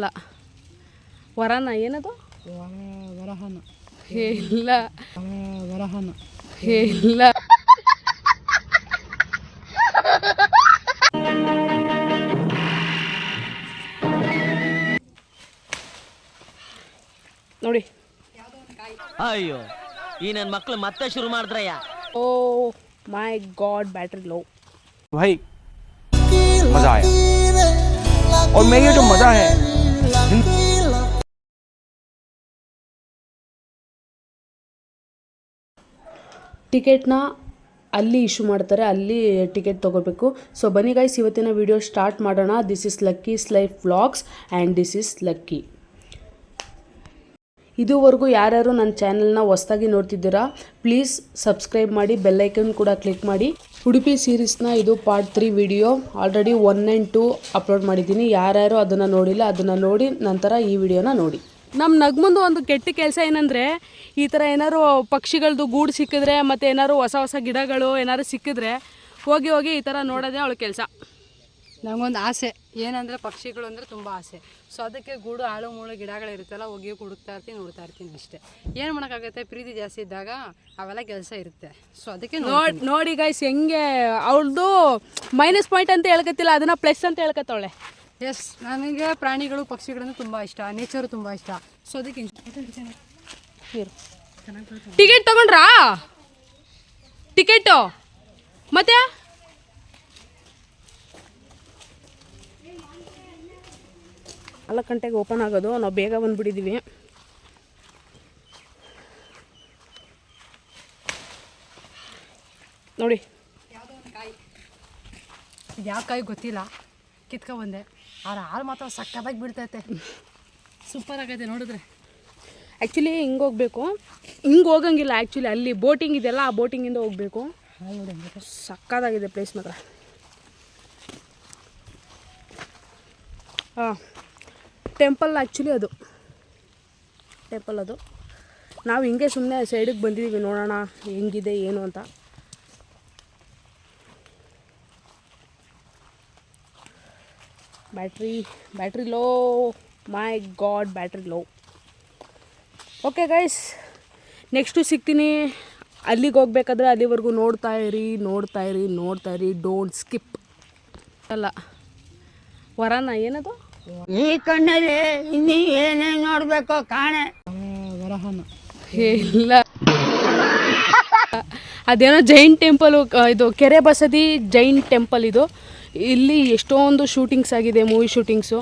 ಅಲ್ಲ ವರನ ಏನದು ವರಹನ ಇಲ್ಲ ವರಹನ ಇಲ್ಲ ನೋಡಿ ಅಯ್ಯೋ ಈ ನನ್ನ ಮಕ್ಕಳು ಮತ್ತೆ ಶುರು ಮಾಡಿದ್ರಯ್ಯ ಓ ಮೈ गॉड बैटरी लो भाई मजा आया और मैं ये जो मजा है ಟಿಕೆಟ್ನ ಅಲ್ಲಿ ಇಶ್ಯೂ ಮಾಡ್ತಾರೆ, ಅಲ್ಲಿ ಟಿಕೆಟ್ ತೊಗೋಬೇಕು. ಸೊ ಬನ್ನಿ ಗೈಸ್, ಇವತ್ತಿನ ವಿಡಿಯೋ ಸ್ಟಾರ್ಟ್ ಮಾಡೋಣ. This is Lucky's life vlogs and this is Lucky. ಇದುವರೆಗೂ ಯಾರ್ಯಾರು ನನ್ನ ಚಾನಲ್ನ ಹೊಸದಾಗಿ ನೋಡ್ತಿದ್ದೀರಾ ಪ್ಲೀಸ್ ಸಬ್ಸ್ಕ್ರೈಬ್ ಮಾಡಿ, ಬೆಲ್ಲೈಕನ್ ಕೂಡ ಕ್ಲಿಕ್ ಮಾಡಿ. ಉಡುಪಿ ಸೀರೀಸ್ನ ಇದು part 3 video already 1 and 2 upload ಮಾಡಿದ್ದೀನಿ. ಯಾರ್ಯಾರು ಅದನ್ನು ನೋಡಿಲ್ಲ ಅದನ್ನು ನೋಡಿ ನಂತರ ಈ ವಿಡಿಯೋನ ನೋಡಿ. ನಮ್ಮ ನಗ್ಮಂದು ಒಂದು ಕೆಟ್ಟ ಕೆಲಸ ಏನಂದರೆ, ಈ ಥರ ಏನಾದ್ರು ಪಕ್ಷಿಗಳದ್ದು ಗೂಡು ಸಿಕ್ಕಿದ್ರೆ ಮತ್ತು ಏನಾದ್ರು ಹೊಸ ಹೊಸ ಗಿಡಗಳು ಏನಾದ್ರು ಸಿಕ್ಕಿದ್ರೆ ಹೋಗಿ ಹೋಗಿ ಈ ಥರ ನೋಡೋದೇ ಅವಳ ಕೆಲಸ. ನನಗೊಂದು ಆಸೆ ಏನಂದರೆ ಪಕ್ಷಿಗಳು ಅಂದರೆ ತುಂಬ ಆಸೆ. ಸೊ ಅದಕ್ಕೆ ಗೂಡು ಆಳು ಮೂಳು ಗಿಡಗಳಿರುತ್ತಲ್ಲ, ಹೋಗಿ ಹುಡುಕ್ತಾ ಇರ್ತೀನಿ, ನೋಡ್ತಾ ಇರ್ತೀನಿ ಅಷ್ಟೇ. ಏನು ಮಾಡೋಕ್ಕಾಗುತ್ತೆ, ಪ್ರೀತಿ ಜಾಸ್ತಿ ಇದ್ದಾಗ ಅವೆಲ್ಲ ಕೆಲಸ ಇರುತ್ತೆ. ಸೊ ಅದಕ್ಕೆ ನೋಡಿ ಗೈಸ್ ಹೆಂಗೆ ಅವಳದು ಮೈನಸ್ ಪಾಯಿಂಟ್ ಅಂತ ಹೇಳ್ಕತ್ತಿಲ್ಲ, ಅದನ್ನು ಪ್ಲಸ್ ಅಂತ ಹೇಳ್ಕತ್ತವಳೆ. ಎಸ್, ನನಗೆ ಪ್ರಾಣಿಗಳು ಪಕ್ಷಿಗಳನ್ನು ತುಂಬ ಇಷ್ಟ, ನೇಚರು ತುಂಬ ಇಷ್ಟ. ಸೊ ಅದಕ್ಕೆ ಟಿಕೆಟ್ ತಗೊಂಡ್ರಾ? ಟಿಕೆಟು ಮತ್ತೆ 4 ಗಂಟೆಗೆ ಓಪನ್ ಆಗೋದು, ನಾವು ಬೇಗ ಬಂದುಬಿಟ್ಟಿದ್ದೀವಿ. ನೋಡಿ ಯಾವ ಕಾಯಿ ಗೊತ್ತಿಲ್ಲ, ಕಿತ್ಕೊಬಂದೆ. ಆದ್ರೆ ಹಾಲು ಮಾತ್ರ ಸಕ್ಕತ್ತಾಗಿ ಬಿಡ್ತೈತೆ, ಸೂಪರ್ ಆಗೈತೆ ನೋಡಿದ್ರೆ. ಆ್ಯಕ್ಚುಲಿ ಹಿಂಗೆ ಹೋಗ್ಬೇಕು, ಹಿಂಗೆ ಹೋಗಂಗಿಲ್ಲ. ಆ್ಯಕ್ಚುಲಿ ಅಲ್ಲಿ ಬೋಟಿಂಗ್ ಇದೆಯಲ್ಲ, ಆ ಬೋಟಿಂಗಿಂದ ಹೋಗಬೇಕು. ಸಕ್ಕತ್ತಾಗಿದೆ ಪ್ಲೇಸ್ ಮಾತ್ರ. ಹಾಂ, ಟೆಂಪಲ್ ಆ್ಯಕ್ಚುಲಿ ಅದು ಟೆಂಪಲ್ ಅದು. ನಾವು ಹಿಂಗೆ ಸುಮ್ಮನೆ ಸೈಡಿಗೆ ಬಂದಿದ್ದೀವಿ, ನೋಡೋಣ ಹೆಂಗಿದೆ ಏನು ಅಂತ. Battery low, my god battery low. Okay guys, next ಸಿಗ್ತೀನಿ. ಅಲ್ಲಿಗೆ ಹೋಗ್ಬೇಕಾದ್ರೆ ಅಲ್ಲಿವರೆಗೂ ನೋಡ್ತಾ ಇರಿ, ಡೋಂಟ್ ಸ್ಕಿಪ್. ಅಲ್ಲ ವರನ ಏನದು ಈ ಕಣ್ಣಲ್ಲಿ ಇನ್ನೀ ಏನೇನು ನೋಡಬೇಕು ಕಾಣೆ. ವರಹನ ಇಲ್ಲ, ಅದೇನೋ ಜೈನ್ ಟೆಂಪಲು, ಇದು ಕೆರೆ ಬಸದಿ ಜೈನ್ ಟೆಂಪಲ್ ಇದು. ಇಲ್ಲಿ ಎಷ್ಟೊಂದು ಶೂಟಿಂಗ್ಸ್ ಆಗಿದೆ, ಮೂವಿ ಶೂಟಿಂಗ್ಸು.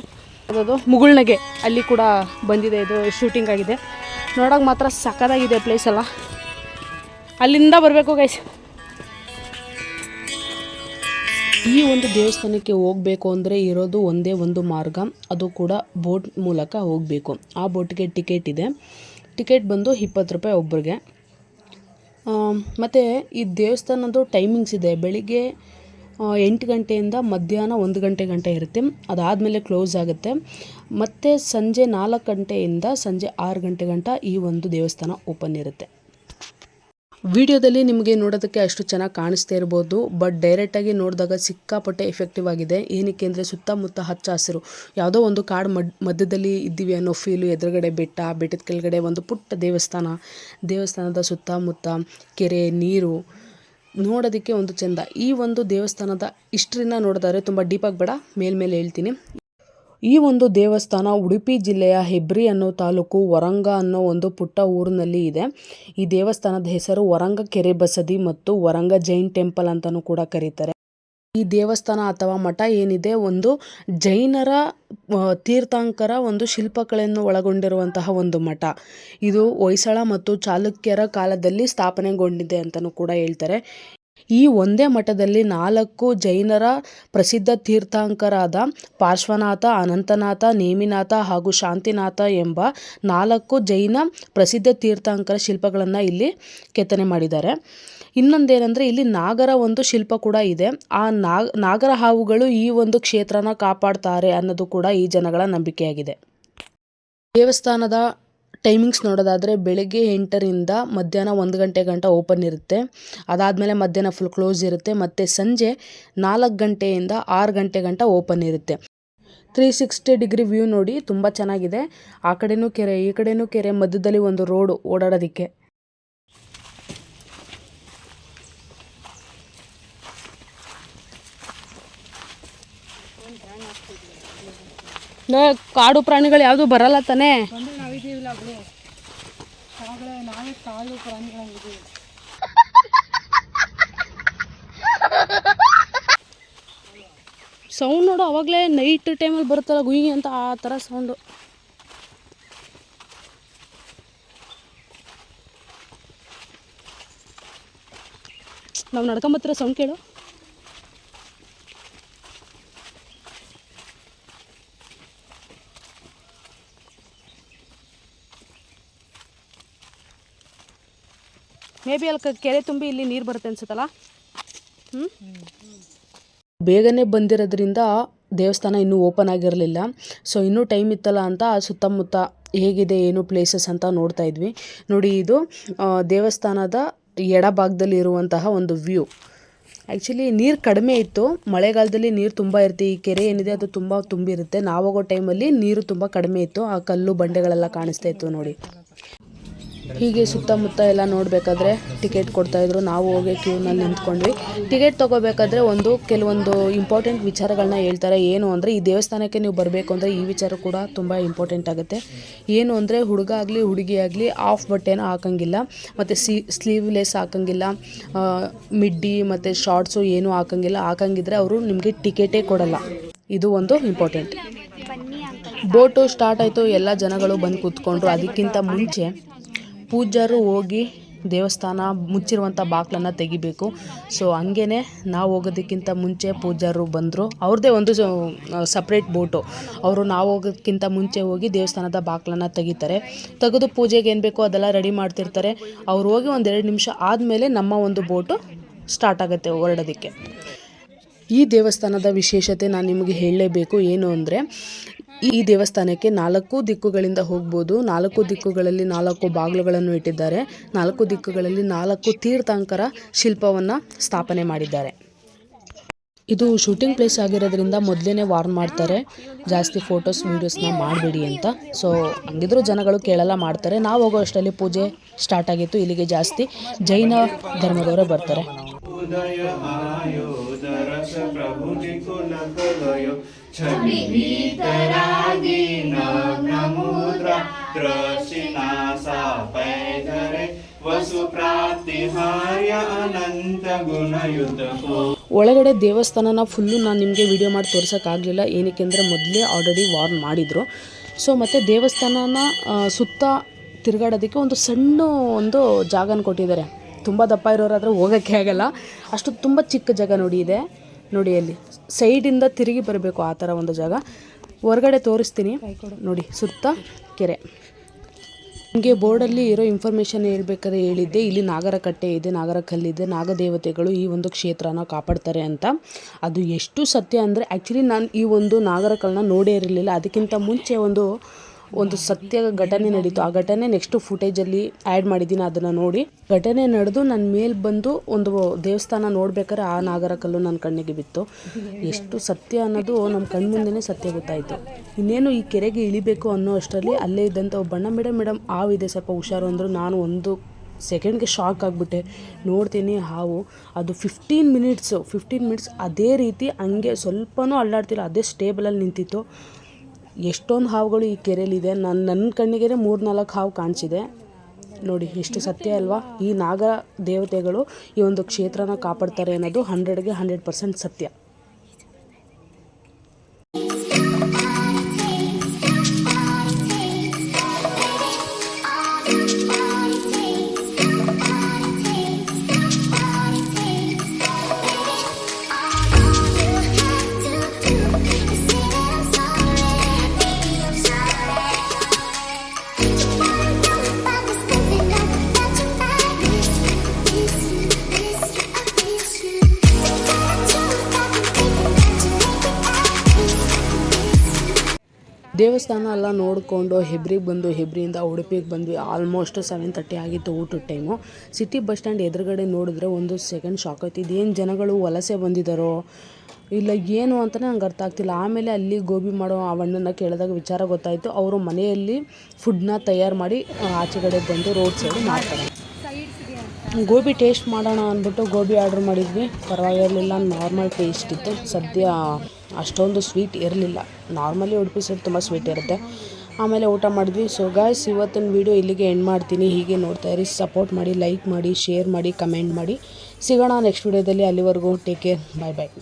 ಅದು ಮುಗುಳ್ನಗೆ ಅಲ್ಲಿ ಕೂಡ ಬಂದಿದೆ, ಇದು ಶೂಟಿಂಗ್ ಆಗಿದೆ. ನೋಡೋಕೆ ಮಾತ್ರ ಸಕ್ಕತ್ತಾಗಿದೆ ಪ್ಲೇಸ್ ಎಲ್ಲ. ಅಲ್ಲಿಂದ ಬರಬೇಕು ಗೈಸ್. ಈ ಒಂದು ದೇವಸ್ಥಾನಕ್ಕೆ ಹೋಗಬೇಕು ಅಂದರೆ ಇರೋದು ಒಂದೇ ಒಂದು ಮಾರ್ಗ, ಅದು ಕೂಡ ಬೋಟ್ ಮೂಲಕ ಹೋಗಬೇಕು. ಆ ಬೋಟ್ಗೆ ಟಿಕೆಟ್ ಇದೆ. ಟಿಕೆಟ್ ಬಂದು 20 ರೂಪಾಯಿ ಒಬ್ಬರಿಗೆ. ಮತ್ತು ಈ ದೇವಸ್ಥಾನದ್ದು ಟೈಮಿಂಗ್ಸ್ ಇದೆ. ಬೆಳಿಗ್ಗೆ 8 ಗಂಟೆಯಿಂದ ಮಧ್ಯಾಹ್ನ 1 ಗಂಟೆ ಗಂಟೆ ಇರುತ್ತೆ. ಅದಾದಮೇಲೆ ಕ್ಲೋಸ್ ಆಗುತ್ತೆ. ಮತ್ತು ಸಂಜೆ 4 ಗಂಟೆಯಿಂದ ಸಂಜೆ 6 ಗಂಟೆ ಗಂಟ ಈ ಒಂದು ದೇವಸ್ಥಾನ ಓಪನ್ ಇರುತ್ತೆ. ವಿಡಿಯೋದಲ್ಲಿ ನಿಮಗೆ ನೋಡೋದಕ್ಕೆ ಅಷ್ಟು ಚೆನ್ನಾಗಿ ಕಾಣಿಸ್ತಾ ಇರ್ಬೋದು, ಬಟ್ ಡೈರೆಕ್ಟಾಗಿ ನೋಡಿದಾಗ ಸಿಕ್ಕಾಪಟ್ಟೆ ಎಫೆಕ್ಟಿವ್ ಆಗಿದೆ. ಏನಕ್ಕೆ ಅಂದರೆ ಸುತ್ತಮುತ್ತ ಹಚ್ಚ ಹಸಿರು, ಯಾವುದೋ ಒಂದು ಕಾಡು ಮಧ್ಯದಲ್ಲಿ ಇದ್ದೀವಿ ಅನ್ನೋ ಫೀಲು. ಎದುರುಗಡೆ ಬೆಟ್ಟದ ಕೆಳಗಡೆ ಒಂದು ಪುಟ್ಟ ದೇವಸ್ಥಾನದ ಸುತ್ತಮುತ್ತ ಕೆರೆ, ನೀರು ನೋಡೋದಕ್ಕೆ ಒಂದು ಚೆಂದ. ಈ ಒಂದು ದೇವಸ್ಥಾನದ ಹಿಸ್ಟ್ರಿನ ನೋಡಿದರೆ ತುಂಬ ಡೀಪಾಗಿ ಬೇಡ, ಮೇಲ್ಮೇಲೆ ಹೇಳ್ತೀನಿ. ಈ ಒಂದು ದೇವಸ್ಥಾನ ಉಡುಪಿ ಜಿಲ್ಲೆಯ ಹೆಬ್ರಿ ಅನ್ನೋ ತಾಲೂಕು ವರಂಗ ಅನ್ನೋ ಒಂದು ಪುಟ್ಟ ಊರಿನಲ್ಲಿ ಇದೆ. ಈ ದೇವಸ್ಥಾನದ ಹೆಸರು ವರಂಗ ಕೆರೆ ಬಸದಿ ಮತ್ತು ವರಂಗ ಜೈನ್ ಟೆಂಪಲ್ ಅಂತಲೂ ಕೂಡ ಕರೀತಾರೆ. ಈ ದೇವಸ್ಥಾನ ಅಥವಾ ಮಠ ಏನಿದೆ, ಒಂದು ಜೈನರ ತೀರ್ಥಂಕರ ಒಂದು ಶಿಲ್ಪಕಲೆಯನ್ನು ಒಳಗೊಂಡಿರುವಂತಹ ಒಂದು ಮಠ. ಇದು ಹೊಯ್ಸಳ ಮತ್ತು ಚಾಲುಕ್ಯರ ಕಾಲದಲ್ಲಿ ಸ್ಥಾಪನೆಗೊಂಡಿದೆ ಅಂತಲೂ ಕೂಡ ಹೇಳ್ತಾರೆ. ಈ ಒಂದೇ ಮಠದಲ್ಲಿ 4 ಜೈನರ ಪ್ರಸಿದ್ಧ ತೀರ್ಥಂಕರಾದ ಪಾರ್ಶ್ವನಾಥ, ಅನಂತನಾಥ, ನೇಮಿನಾಥ ಹಾಗೂ ಶಾಂತಿನಾಥ ಎಂಬ 4 ಜೈನ ಪ್ರಸಿದ್ಧ ತೀರ್ಥಂಕರ ಶಿಲ್ಪಗಳನ್ನು ಇಲ್ಲಿ ಕೆತ್ತನೆ ಮಾಡಿದ್ದಾರೆ. ಇನ್ನೊಂದೇನೆಂದರೆ ಇಲ್ಲಿ ನಾಗರ ಒಂದು ಶಿಲ್ಪ ಕೂಡ ಇದೆ. ಆ ನಾಗರ ಹಾವುಗಳು ಈ ಒಂದು ಕ್ಷೇತ್ರನ ಕಾಪಾಡ್ತಾರೆ ಅನ್ನೋದು ಕೂಡ ಈ ಜನಗಳ ನಂಬಿಕೆಯಾಗಿದೆ. ದೇವಸ್ಥಾನದ ಟೈಮಿಂಗ್ಸ್ ನೋಡೋದಾದರೆ ಬೆಳಗ್ಗೆ 8ರಿಂದ ಮಧ್ಯಾಹ್ನ 1 ಗಂಟೆ ಗಂಟ ಓಪನ್ ಇರುತ್ತೆ. ಅದಾದಮೇಲೆ ಮಧ್ಯಾಹ್ನ ಫುಲ್ ಕ್ಲೋಸ್ ಇರುತ್ತೆ. ಮತ್ತು ಸಂಜೆ 4 ಗಂಟೆಯಿಂದ 6 ಗಂಟೆ ಗಂಟ ಓಪನ್ ಇರುತ್ತೆ. 360 ಡಿಗ್ರಿ ವ್ಯೂ ನೋಡಿ, ತುಂಬ ಚೆನ್ನಾಗಿದೆ. ಆ ಕಡೆನೂ ಕೆರೆ, ಈ ಕಡೆನೂ ಕೆರೆ, ಮಧ್ಯದಲ್ಲಿ ಒಂದು ರೋಡು ಓಡಾಡೋದಕ್ಕೆ. ಕಾಡು ಪ್ರಾಣಿಗಳು ಯಾವುದು ಬರಲ್ಲ ತಾನೇ? ನಾವೇ ಕಾಡು ಪ್ರಾಣಿಗಳಾಗಿದ್ದೀವಿ. ಸೌಂಡ್ ನೋಡು, ಅವಾಗಲೇ ನೈಟ್ ಟೈಮಲ್ಲಿ ಬರುತ್ತಲ್ಲ ಗುಯಿ ಅಂತ, ಆ ಥರ ಸೌಂಡು. ನಾವು ನಡ್ಕೊಂಬತ್ತಿರೋ ಸೌಂಡ್ ಕೇಳು. ಮೇ ಬಿ ಅಲ್ಲಿ ಕೆರೆ ತುಂಬಿ ಇಲ್ಲಿ ನೀರು ಬರುತ್ತೆ ಅನ್ಸುತ್ತಲ್ಲ. ಬೇಗನೆ ಬಂದಿರೋದ್ರಿಂದ ದೇವಸ್ಥಾನ ಇನ್ನೂ ಓಪನ್ ಆಗಿರಲಿಲ್ಲ. ಸೊ ಇನ್ನೂ ಟೈಮ್ ಇತ್ತಲ್ಲ ಅಂತ ಸುತ್ತಮುತ್ತ ಹೇಗಿದೆ ಏನು ಪ್ಲೇಸಸ್ ಅಂತ ನೋಡ್ತಾ ಇದ್ವಿ. ನೋಡಿ, ಇದು ದೇವಸ್ಥಾನದ ಎಡಭಾಗದಲ್ಲಿ ಇರುವಂತಹ ಒಂದು ವ್ಯೂ. ಆ್ಯಕ್ಚುಲಿ ನೀರು ಕಡಿಮೆ ಇತ್ತು, ಮಳೆಗಾಲದಲ್ಲಿ ನೀರು ತುಂಬ ಇರುತ್ತೆ. ಈ ಕೆರೆ ಏನಿದೆ ಅದು ತುಂಬ ತುಂಬಿರುತ್ತೆ. ನಾವು ಹೋಗೋ ಟೈಮಲ್ಲಿ ನೀರು ತುಂಬ ಕಡಿಮೆ ಇತ್ತು, ಆ ಕಲ್ಲು ಬಂಡೆಗಳೆಲ್ಲ ಕಾಣಿಸ್ತಾ ಇತ್ತು ನೋಡಿ. ಹೀಗೆ ಸುತ್ತಮುತ್ತ ಎಲ್ಲ ನೋಡಬೇಕಾದ್ರೆ ಟಿಕೆಟ್ ಕೊಡ್ತಾಯಿದ್ರು. ನಾವು ಹೋಗಿ ಕ್ಯೂನಲ್ಲಿ ನಿಂತ್ಕೊಂಡ್ವಿ. ಟಿಕೆಟ್ ತೊಗೋಬೇಕಾದ್ರೆ ಕೆಲವೊಂದು ಇಂಪಾರ್ಟೆಂಟ್ ವಿಚಾರಗಳನ್ನ ಹೇಳ್ತಾರೆ. ಏನು ಅಂದರೆ, ಈ ದೇವಸ್ಥಾನಕ್ಕೆ ನೀವು ಬರಬೇಕು ಅಂದರೆ ಈ ವಿಚಾರ ಕೂಡ ತುಂಬ ಇಂಪಾರ್ಟೆಂಟ್ ಆಗುತ್ತೆ. ಏನು ಅಂದರೆ, ಹುಡುಗ ಆಗಲಿ ಹುಡುಗಿ ಆಗಲಿ ಆಫ್ ಬಟ್ಟೆನ ಹಾಕೋಂಗಿಲ್ಲ, ಮತ್ತು ಸ್ಲೀವ್ಲೆಸ್ ಹಾಕೋಂಗಿಲ್ಲ, ಮಿಡ್ಡಿ ಮತ್ತು ಶಾರ್ಟ್ಸು ಏನೂ ಹಾಕೋಂಗಿದ್ರೆ ಅವರು ನಿಮಗೆ ಟಿಕೆಟೇ ಕೊಡಲ್ಲ. ಇದು ಒಂದು ಇಂಪಾರ್ಟೆಂಟ್. ಬೋಟು ಸ್ಟಾರ್ಟ್ ಆಯಿತು, ಎಲ್ಲ ಜನಗಳು ಬಂದು ಕೂತ್ಕೊಂಡ್ರು. ಅದಕ್ಕಿಂತ ಮುಂಚೆ ಪೂಜಾರು ಹೋಗಿ ದೇವಸ್ಥಾನ ಮುಚ್ಚಿರುವಂಥ ಬಾಗಿಲನ್ನು ತೆಗಿಬೇಕು. ಸೊ ಹಂಗೇ ನಾವು ಹೋಗೋದಕ್ಕಿಂತ ಮುಂಚೆ ಪೂಜಾರು ಬಂದರು. ಅವ್ರದ್ದೇ ಒಂದು ಸಪ್ರೇಟ್ ಬೋಟು. ನಾವು ಹೋಗೋದಕ್ಕಿಂತ ಮುಂಚೆ ಹೋಗಿ ದೇವಸ್ಥಾನದ ಬಾಗಿಲನ್ನು ತೆಗೆದು ಪೂಜೆಗೆ ಏನು ಬೇಕೋ ಅದೆಲ್ಲ ರೆಡಿ ಮಾಡ್ತಿರ್ತಾರೆ. ಅವ್ರು ಹೋಗಿ 1-2 ನಿಮಿಷ ಆದಮೇಲೆ ನಮ್ಮ ಒಂದು ಬೋಟು ಸ್ಟಾರ್ಟ್ ಆಗುತ್ತೆ ಹೊರಡೋದಕ್ಕೆ. ಈ ದೇವಸ್ಥಾನದ ವಿಶೇಷತೆ ನಾನು ನಿಮಗೆ ಹೇಳಲೇಬೇಕು. ಏನು ಅಂದರೆ, ಈ ದೇವಸ್ಥಾನಕ್ಕೆ 4 ದಿಕ್ಕುಗಳಿಂದ ಹೋಗ್ಬೋದು. 4 ದಿಕ್ಕುಗಳಲ್ಲಿ 4 ಬಾಗಿಲುಗಳನ್ನು ಇಟ್ಟಿದ್ದಾರೆ. 4 ದಿಕ್ಕುಗಳಲ್ಲಿ 4 ತೀರ್ಥಂಕರ ಶಿಲ್ಪವನ್ನು ಸ್ಥಾಪನೆ ಮಾಡಿದ್ದಾರೆ. ಇದು ಶೂಟಿಂಗ್ ಪ್ಲೇಸ್ ಆಗಿರೋದ್ರಿಂದ ಮೊದಲೇ ವಾರ್ನ್ ಮಾಡ್ತಾರೆ, ಜಾಸ್ತಿ ಫೋಟೋಸ್ ವೀಡಿಯೋಸ್ನ ಮಾಡಬೇಡಿ ಅಂತ. ಸೊ ಹಂಗಿದ್ರು ಜನಗಳು ಕೇಳಲ್ಲ, ಮಾಡ್ತಾರೆ. ನಾವು ಹೋಗೋ ಅಷ್ಟರಲ್ಲಿ ಪೂಜೆ ಸ್ಟಾರ್ಟ್ ಆಗಿತ್ತು. ಇಲ್ಲಿಗೆ ಜಾಸ್ತಿ ಜೈನ ಧರ್ಮದವರೇ ಬರ್ತಾರೆ. ಒಳಗಡೆ ದೇವಸ್ಥಾನನ ಫುಲ್ಲು ನಾನು ನಿಮಗೆ ವಿಡಿಯೋ ಮಾಡಿ ತೋರ್ಸೋಕ್ಕಾಗಲಿಲ್ಲ. ಏನಕ್ಕೆ ಅಂದರೆ ಮೊದಲೇ ಆಲ್ರೆಡಿ ವಾರ್ನ್ ಮಾಡಿದರು. ಸೊ ಮತ್ತು ದೇವಸ್ಥಾನನ ಸುತ್ತ ತಿರುಗಾಡೋದಕ್ಕೆ ಒಂದು ಸಣ್ಣ ಒಂದು ಜಾಗನ ಕೊಟ್ಟಿದ್ದಾರೆ. ತುಂಬ ದಪ್ಪ ಇರೋರಾದರೆ ಹೋಗೋಕ್ಕೆ ಆಗಲ್ಲ, ಅಷ್ಟು ತುಂಬ ಚಿಕ್ಕ ಜಾಗ ಇದೆ ನೋಡಿ. ಅಲ್ಲಿ ಸೈಡಿಂದ ತಿರುಗಿ ಬರಬೇಕು, ಆ ಥರ ಒಂದು ಜಾಗ. ಹೊರಗಡೆ ತೋರಿಸ್ತೀನಿ ನೋಡಿ, ಸುತ್ತ ಕೆರೆ. ನಿಮಗೆ ಬೋರ್ಡಲ್ಲಿ ಇರೋ ಇನ್ಫಾರ್ಮೇಷನ್ ಹೇಳ್ಬೇಕಾದ್ರೆ ಹೇಳಿದ್ದೆ, ಇಲ್ಲಿ ನಾಗರ ಕಟ್ಟೆ ಇದೆ, ನಾಗರ ಕಲ್ಲಿದೆ, ನಾಗದೇವತೆಗಳು ಈ ಒಂದು ಕ್ಷೇತ್ರನ ಕಾಪಾಡ್ತಾರೆ ಅಂತ. ಅದು ಎಷ್ಟು ಸತ್ಯ ಅಂದರೆ, ಆ್ಯಕ್ಚುಲಿ ನಾನು ಈ ಒಂದು ನಾಗರ ಕಲ್ಲನ್ನ ನೋಡೇ ಇರಲಿಲ್ಲ. ಅದಕ್ಕಿಂತ ಮುಂಚೆ ಒಂದು ಸತ್ಯ ಘಟನೆ ನಡೀತು. ಆ ಘಟನೆ ನೆಕ್ಸ್ಟ್ ಫುಟೇಜಲ್ಲಿ ಆ್ಯಡ್ ಮಾಡಿದ್ದೀನಿ, ಅದನ್ನು ನೋಡಿ. ಘಟನೆ ನಡೆದು ನನ್ನ ಮೇಲೆ ಬಂದು ಒಂದು ದೇವಸ್ಥಾನ ನೋಡ್ಬೇಕಾದ್ರೆ ಆ ನಾಗರ ಕಲ್ಲು ನನ್ನ ಕಣ್ಣಿಗೆ ಬಿತ್ತು. ಎಷ್ಟು ಸತ್ಯ ಅನ್ನೋದು ನಮ್ಮ ಕಣ್ಮುಂದೆನೇ ಸತ್ಯ ಗೊತ್ತಾಯಿತು. ಇನ್ನೇನು ಈ ಕೆರೆಗೆ ಇಳಿಬೇಕು ಅನ್ನೋ ಅಷ್ಟರಲ್ಲಿ ಅಲ್ಲೇ ಇದ್ದಂಥ ಒಬ್ಬಣ್ಣ, ಮೇಡಮ್ ಹಾವಿದೆ, ಸ್ವಲ್ಪ ಹುಷಾರು ಅಂದರು. ನಾನು ಒಂದು ಸೆಕೆಂಡ್ಗೆ ಶಾಕ್ ಆಗಿಬಿಟ್ಟೆ. ನೋಡ್ತೀನಿ ಹಾವು, ಅದು 15 ಮಿನಿಟ್ಸ್ ಅದೇ ರೀತಿ ಹಂಗೆ ಸ್ವಲ್ಪನೂ ಅಲ್ಲಾಡ್ತಿಲ್ಲ, ಅದೇ ಸ್ಟೇಬಲಲ್ಲಿ ನಿಂತಿತ್ತು. ಎಷ್ಟೊಂದು ಹಾವುಗಳು ಈ ಕೆರೆಯಲ್ಲಿದೆ. ನನ್ನ ಕಣ್ಣಿಗೆ 3-4 ಹಾವು ಕಾಣಿಸಿದೆ ನೋಡಿ. ಎಷ್ಟು ಸತ್ಯ ಅಲ್ವಾ? ಈ ನಾಗ ದೇವತೆಗಳು ಈ ಒಂದು ಕ್ಷೇತ್ರನ ಕಾಪಾಡ್ತಾರೆ ಅನ್ನೋದು 100ಗೆ 100% ಸತ್ಯ. ದೇವಸ್ಥಾನ ಎಲ್ಲ ನೋಡಿಕೊಂಡು ಹೆಬ್ರಿಗೆ ಬಂದು ಹೆಬ್ರಿಯಿಂದ ಉಡುಪಿಗೆ ಬಂದ್ವಿ. ಆಲ್ಮೋಸ್ಟ್ 7:30 ಆಗಿತ್ತು ಊಟದ ಟೈಮು. ಸಿಟಿ ಬಸ್ ಸ್ಟ್ಯಾಂಡ್ ಎದುರುಗಡೆ ನೋಡಿದ್ರೆ ಒಂದು ಸೆಕೆಂಡ್ ಶಾಕ್ ಆಯ್ತು. ಇದೇನು ಜನಗಳು ವಲಸೆ ಬಂದಿದ್ದಾರೋ ಇಲ್ಲ ಏನು ಅಂತಲೇ ನಂಗೆ ಅರ್ಥ ಆಗ್ತಿಲ್ಲ. ಆಮೇಲೆ ಅಲ್ಲಿ ಗೋಬಿ ಮಾಡೋ ಆ ಅಣ್ಣನ ಕೇಳಿದಾಗ ವಿಚಾರ ಗೊತ್ತಾಯಿತು. ಅವರು ಮನೆಯಲ್ಲಿ ಫುಡ್ನ ತಯಾರು ಮಾಡಿ ಆಚೆಗಡೆ ಬಂದು ರೋಡ್ ಸೈಡ್ ಮಾಡ್ತಾರೆ. ಗೋಬಿ ಟೇಸ್ಟ್ ಮಾಡೋಣ ಅಂದ್ಬಿಟ್ಟು ಗೋಬಿ ಆರ್ಡ್ರ್ ಮಾಡಿದ್ವಿ. ಪರವಾಗಿರಲಿಲ್ಲ, ನಾರ್ಮಲ್ ಟೇಸ್ಟ್ ಇತ್ತು. ಸದ್ಯ ಅಷ್ಟೊಂದು ಸ್ವೀಟ್ ಇರಲಿಲ್ಲ. ನಾರ್ಮಲಿ ಉಡುಪಿ ಸೈಡ್ ತುಂಬ ಸ್ವೀಟ್ ಇರುತ್ತೆ. ಆಮೇಲೆ ಊಟ ಮಾಡಿದ್ವಿ. ಸೊ ಗಾಯ್ಸ್, ಇವತ್ತಿನ ವೀಡಿಯೋ ಇಲ್ಲಿಗೆ ಎಂಡ್ ಮಾಡ್ತೀನಿ. ಹೀಗೆ ನೋಡ್ತಾ ಇರಿ, ಸಪೋರ್ಟ್ ಮಾಡಿ, ಲೈಕ್ ಮಾಡಿ, ಶೇರ್ ಮಾಡಿ, ಕಮೆಂಟ್ ಮಾಡಿ. ಸಿಗೋಣ ನೆಕ್ಸ್ಟ್ ವೀಡಿಯೋದಲ್ಲಿ. ಅಲ್ಲಿವರೆಗೂ ಟೇಕ್ ಕೇರ್, ಬಾಯ್ ಬಾಯ್.